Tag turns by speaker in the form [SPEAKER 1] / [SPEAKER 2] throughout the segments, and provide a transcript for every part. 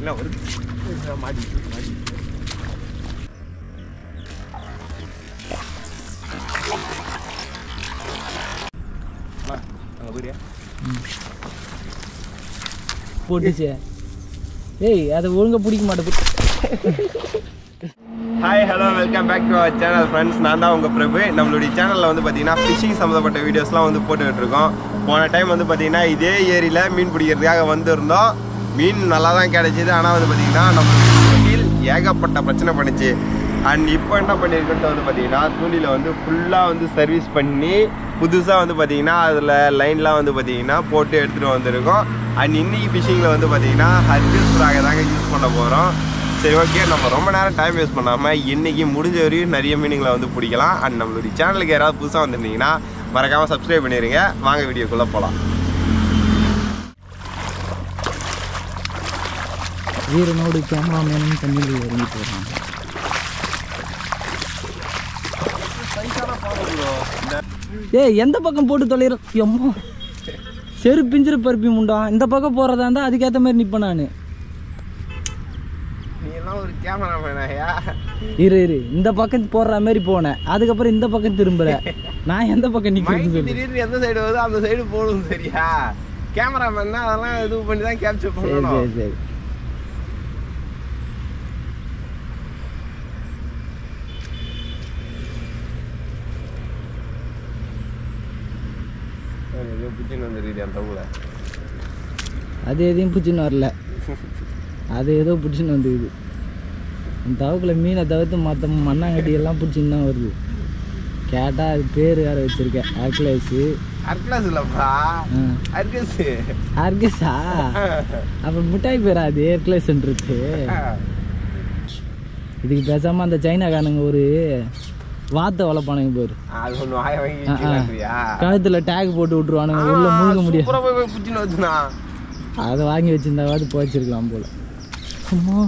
[SPEAKER 1] பார்த்தீங்கன்னா ஒரு மாடி அங்கே போயிடியா
[SPEAKER 2] போட்டுச்சு. ஏய் அதை ஒழுங்காக பிடிக்க மாட்டேன்.
[SPEAKER 1] Hi hello welcome back to our channel friends. நான் தான் உங்கள் பிரபு. நம்மளுடைய சேனலில் வந்து பார்த்தீங்கன்னா ஃபிஷிங் சம்மந்தப்பட்ட வீடியோஸ்லாம் வந்து போட்டுக்கிட்டுருக்கோம். போன டைம் வந்து பார்த்தீங்கன்னா இதே ஏரியில் மீன் பிடிக்கிறதுக்காக வந்துருந்தோம். மீன் நல்லா தான் கிடைச்சிது. ஆனால் வந்து பார்த்தீங்கன்னா நம்ம தூண்டில் ஏகப்பட்ட பிரச்சனை பண்ணிச்சு. அண்ட் இப்போ என்ன பண்ணியிருக்கோன்ட்டு வந்து பார்த்தீங்கன்னா தூண்டியில் வந்து ஃபுல்லாக வந்து சர்வீஸ் பண்ணி புதுசாக வந்து பார்த்தீங்கன்னா அதில் லைன்லாம் வந்து பார்த்தீங்கன்னா போட்டு எடுத்துகிட்டு வந்திருக்கோம். அண்ட் இன்றைக்கி ஃபிஷிங்கில் வந்து பார்த்தீங்கன்னா ஹர்பிஸ் ஃப்ராகை தாங்க யூஸ் பண்ண போகிறோம். சரி ஓகே, நம்ம ரொம்ப நேரம் டைம் வேஸ்ட் பண்ணாமல் இன்றைக்கி முடிஞ்ச வரையும் நிறைய மீனிங்களை வந்து பிடிக்கலாம். அண்ட் நம்மளுடைய சேனலுக்கு யாராவது புதுசாக வந்துருந்தீங்கன்னா மறக்காமல் சப்ஸ்கிரைப் பண்ணிடுங்க. வாங்க வீடியோக்குள்ளே போகலாம்.
[SPEAKER 2] வீரனோடு கேமராமேனும் தண்ணியில் இறங்கி போகிறாங்க. ஏய் எந்த பக்கம் போட்டு தொலைற எம்மா செரு பிஞ்சிரு பருப்பி முண்டா. இந்த பக்கம் போகிறதா இருந்தால் அதுக்கேற்ற மாதிரி நிற்பேன் நான்.
[SPEAKER 1] ஒரு கேமராமேனாயா
[SPEAKER 2] இரு இந்த பக்கம் போடுற மாதிரி போனேன். அதுக்கப்புறம் இந்த பக்கம் திரும்புற. நான் எந்த பக்கம் நிக்கிறேன்?
[SPEAKER 1] திடீர்னு எந்த சைடு வருதோ அந்த சைடு போடும். சரியா? கேமராமேன்னா அதெல்லாம் இது பண்ணி தான் கேப்சர் பண்ணணும்.
[SPEAKER 2] சரி அது எதையும் பிடிச்சின்னு வரல. அது ஏதோ பிடிச்சின்னு வந்துக்குது. அந்த தவக்கில் மீனை தவிர்த்து மற்ற மண்ணாங்கட்டி எல்லாம் பிடிச்சின்னு தான் வருது. கேட்டால் அது பேர் வேறு வச்சுருக்கேன். ஹர்குலஸு.
[SPEAKER 1] ஹர்குலஸ் இல்லைப்பா,
[SPEAKER 2] ஹர்குஸா? அப்போ மிட்டாய் பேரா அது ஹர்குலஸ்ன்றது? இதுக்கு பேசாமல் அந்த சைனாக்காரனுங்க ஒரு வாத்தை வளர்ப்பானுங்க பேர். கழுத்தில் டேக் போட்டு விட்டுருவானுங்க. உள்ள முழுக முடியாது. அதை வாங்கி வச்சிருந்தாவது போச்சிருக்கலாம் போல. அம்மா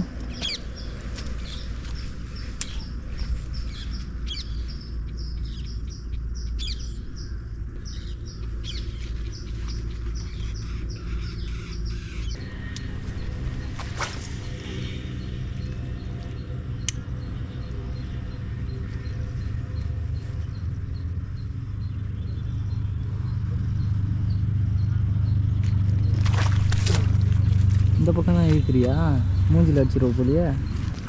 [SPEAKER 2] இந்த பக்கம் தான் இருக்கிறியா? மூஞ்சில் அடிச்சிருவோம் போலியே.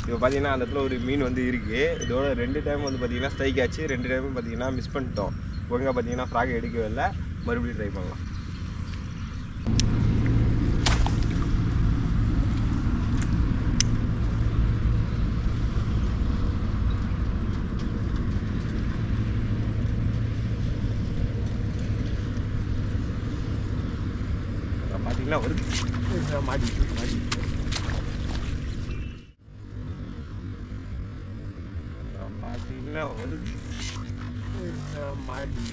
[SPEAKER 1] இப்போ பார்த்தீங்கன்னா அந்த இடத்துல ஒரு மீன் வந்து இருக்குது. இதோட 2 டைம் வந்து பார்த்தீங்கன்னா ஸ்ட்ரைக் ஆச்சு. 2 டைமும் பார்த்தீங்கன்னா மிஸ் பண்ணிட்டோம். ஒழுங்காக பார்த்தீங்கன்னா ஃப்ராக் எடுக்கவே இல்லை. மறுபடியும் ட்ரை பண்ணலாம். பார்த்தீங்கன்னா ஒரு மாடி பார்த்தீங்கன்னா ஒரு மாடி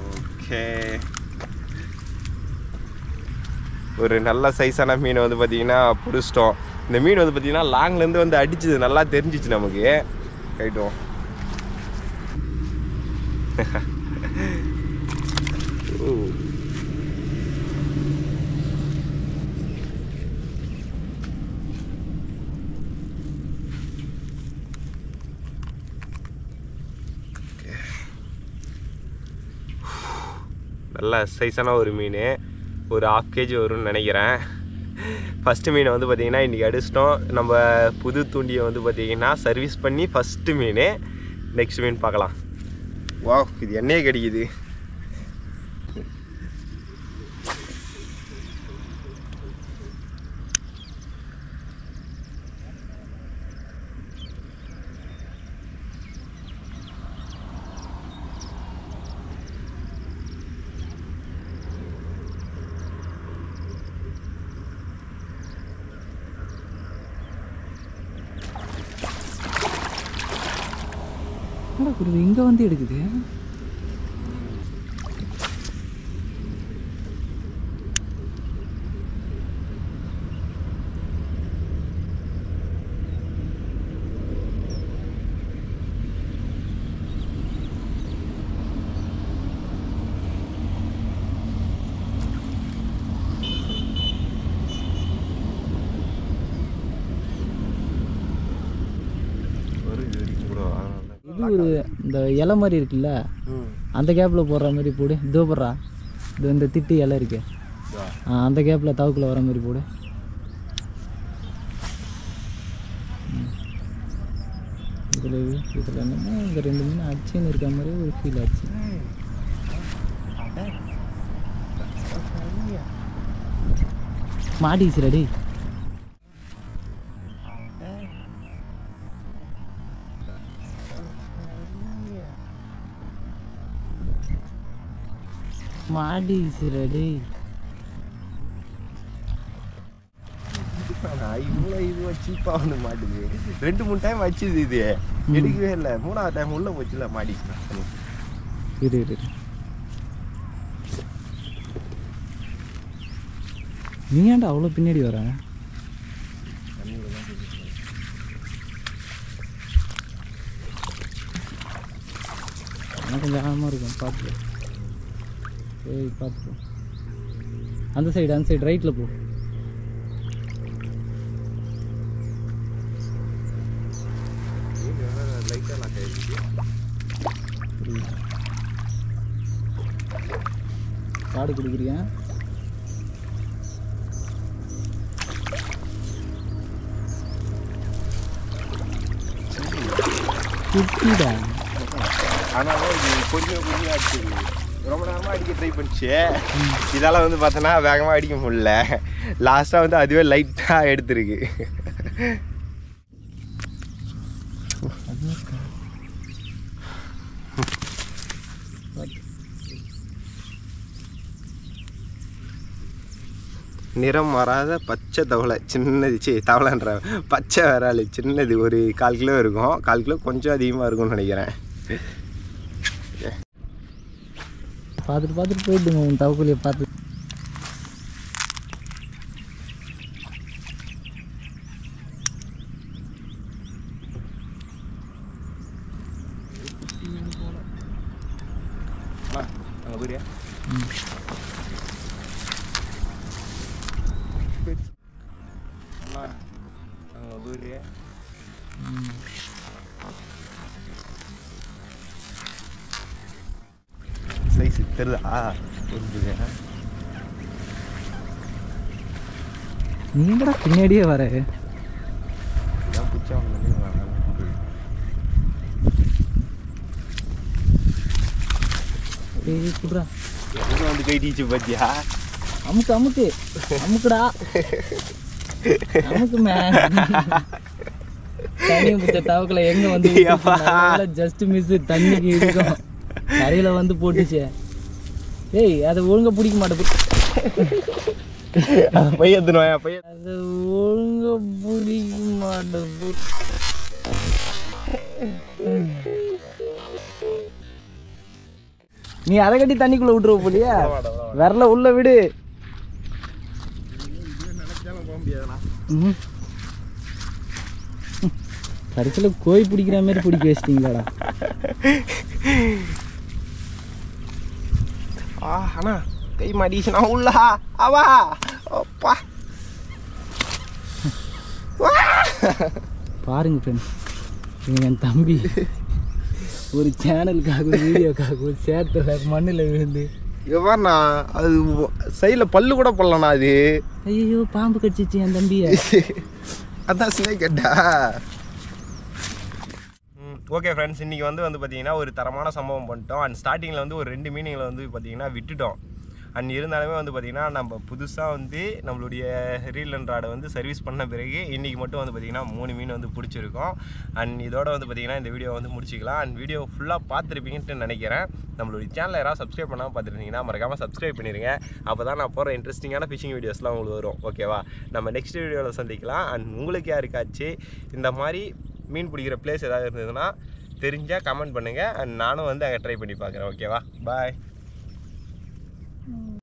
[SPEAKER 1] ஓகே, ஒரு நல்ல சைஸான மீனை வந்து பார்த்தீங்கன்னா பிடிச்சிட்டோம். இந்த மீன் வந்து பார்த்தீங்கன்னா லாங்லேருந்து வந்து அடிச்சது நல்லா தெரிஞ்சிச்சு நமக்கு. ரைட்டும் நல்ல சைஸான ஒரு மீன். ஒரு 1/2 kg வரும்னு நினைக்கிறேன். ஃபஸ்ட்டு மீனை வந்து பார்த்திங்கன்னா இன்றைக்கி அடிச்சிட்டோம். நம்ம புது தூண்டியை வந்து பார்த்திங்கன்னா சர்வீஸ் பண்ணி ஃபஸ்ட்டு மீன். நெக்ஸ்ட் மீன் பார்க்கலாம். வா, இது எண்ணெயே கிடைக்குது.
[SPEAKER 2] இங்கே வந்து எடுக்குது. ஒரு இந்த இலை மாதிரி இருக்குல்ல அந்த கேப்பில் போடுற மாதிரி போடு. இதோ போடுறா, இது இந்த திட்டு இலை இருக்கு, அந்த கேப்பில் தவுக்குள்ள வர மாதிரி போடு. இதில் என்னமோ இந்த 2 மீன் அடிச்சுன்னு இருக்க மாதிரி ஒரு ஃபீல் ஆச்சு. மாட்டிச்சுடா. மாட்டிச்சுடா.
[SPEAKER 1] இவ்வளோ இது சீப்பாக வந்து மாட்டுது. 2-3 டைம் வச்சுது, இது எடுக்கவே இல்லை. 3ஆவது டைம் உள்ள போச்சுல மாட்டிச்சுனா.
[SPEAKER 2] இரு நீ ஏன்டா அவ்வளோ பின்னாடி வர? கொஞ்சம் வேகமாக இருக்கும், பார்த்து. ஏய் பார்த்து, அந்த சைடு ரைட்டில் போ. காடு குடிக்கிறியா? குட்டிடா.
[SPEAKER 1] ஆனால் இது கொஞ்சம் அடிச்சு ரொம்ப நேரமாக அடிக்க ட்ரை பண்ணிச்சு. இதெல்லாம் வந்து பார்த்தோன்னா வேகமாக அடிக்க முடியல. லாஸ்ட்டாக வந்து அதுவே லைட்டாக எடுத்துருக்கு. நிறம் மாறாத பச்சை தவளை, சின்னது தவளைன்ற பச்சை விரால், சின்னது, ஒரு 1/4 கிலோ இருக்கும். 1/4 கிலோ கொஞ்சம் அதிகமாக இருக்கும்னு நினைக்கிறேன்.
[SPEAKER 2] பார்த்துட்டு போயிட்டுங்க உன் தவக்குலியை பார்த்து.
[SPEAKER 1] அங்கே போறியா? சைஸ் தெரியுதா?
[SPEAKER 2] நீ எங்கடா பின்னாடியே வர? குடுறா
[SPEAKER 1] வந்து கைட்டிச்சு பாத்தியா?
[SPEAKER 2] அமுக்குடா அமுக்கு மேன். தண்ணி பிடிச்ச தவக்கல எங்க வந்து ஜஸ்ட் மிஸ், தண்ணிக்கு இருக்கும், கரையில வந்து போட்டுச்சு. ஏய் அதை ஒழுங்கா பிடிக்க மாட்டேன். அது ஒழுங்கா பிடிக்க மாட்டேன். நீ அதை கட்டி தண்ணிக்குள்ள விட்டுருவ போலியா? விரல உள்ள விடு. கடைசியில் கோழி பிடிக்கிற மாதிரி பிடிக்க வச்சிட்டீங்களாடா.
[SPEAKER 1] அண்ணா கை மாட்டிச்சுனா உள்ளா அவா அப்பா.
[SPEAKER 2] பாருங்க ஃப்ரெண்ட்ஸ், என் தம்பி ஒரு சேனலுக்காக வீடியோக்காக சேத்துல மண்ணில் விழுந்து
[SPEAKER 1] எவ்வளோண்ணா அது சைடில் பல்லு கூட போடலண்ணா. அது
[SPEAKER 2] ஐயோ பாம்பு கடிச்சிச்சு என் தம்பியை.
[SPEAKER 1] அதான் ஸ்னேக் கேட்டா. ஓகே ஃப்ரெண்ட்ஸ், இன்றைக்கி வந்து பார்த்தீங்கன்னா ஒரு தரமான சம்பவம் பண்ணிட்டோம். அண்ட் ஸ்டார்டிங்கில் வந்து ஒரு 2 மீனிங்களை வந்து பார்த்தீங்கன்னா விட்டுட்டோம். அண்ட் இருந்தாலுமே வந்து பார்த்திங்கன்னா நம்ம புதுசாக வந்து நம்மளுடைய ரீல் அண்ட் ராடை வந்து சர்வீஸ் பண்ண பிறகு இன்றைக்கி மட்டும் வந்து பார்த்திங்கன்னா 3 மீன் வந்து பிடிச்சிருக்கோம். அண்ட் இதோட வந்து பார்த்திங்கன்னா இந்த வீடியோ வந்து முடிச்சிக்கலாம். அண்ட் வீடியோ ஃபுல்லாக பார்த்துருப்பீங்கன்ட்டு நினைக்கிறேன். நம்மளுடைய சேனலை யாராவது சப்ஸ்கிரைப் பண்ணாமல் பார்த்துருந்தீங்கன்னா மறக்காமல் சப்ஸ்கிரைப் பண்ணிடுங்க. அப்போ தான் நான் போகிற இன்ட்ரெஸ்டிங்கான ஃபிஷிங் வீடியோஸ்லாம் உங்களுக்கு வரும். ஓகேவா? நம்ம நெக்ஸ்ட் வீடியோவில் சந்திக்கலாம். அண்ட் உங்களுக்கு யாருக்காச்சு இந்த மாதிரி மீன் பிடிக்கிற பிளேஸ் ஏதாவது இருந்ததுன்னா தெரிஞ்சால் கமெண்ட் பண்ணுங்கள். அண்ட் நானும் வந்து அங்கே ட்ரை பண்ணி பார்க்குறேன். ஓகேவா? பாய்.